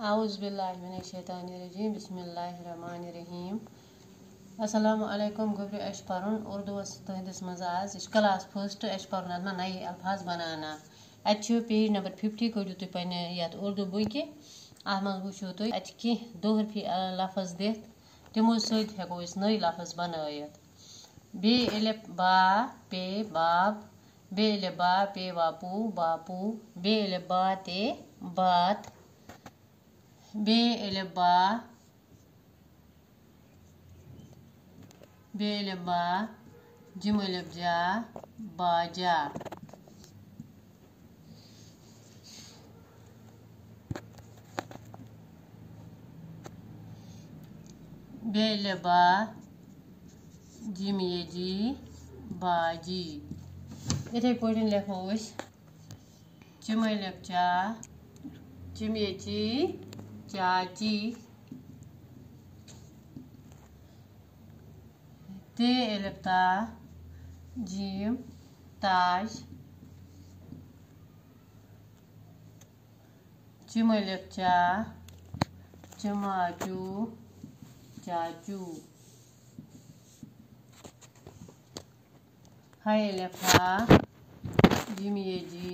आउज़ुबिल्लाहिमिनश्शैतानिर्रजीम बिस्मिल्लाहिर्रहमानिर्रहीम। अस्सलामु अलैकुम गोब्रि एश परन उर्दूस तुहंदिस मज आज क्लास फर्स्ट एश परन अदना नए अल्फाज बनाना अच्छे पेज नंबर 50 करू तुम पे ये उर्दू बुक अत मज वो तुम अत कह दोहरफी लफज दिथ तमो सत हेको नई लफज बनत बे एलिफ बा पे बाब बे एलिफ बा पे बापू बापू बे एलिफ बा ते बात बे एलिफ बा जिम एलिफ जा बाजा बे एलिफ बा जिम ये जी बाजी इथे पे लेखो जिम एलिफ चा जिम ये ची चाची ते एलिफ ता जिम ताज जिम एलिफ चा चमाचू चाचू हाय एलिफ हा जिम ये जी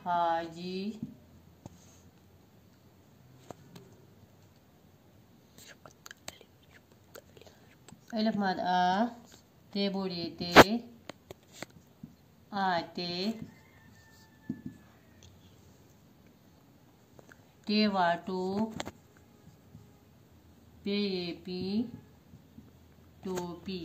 हाजी एलिफ मद आ ते बोड़े ते आते ते वाटू पे पी टोपी।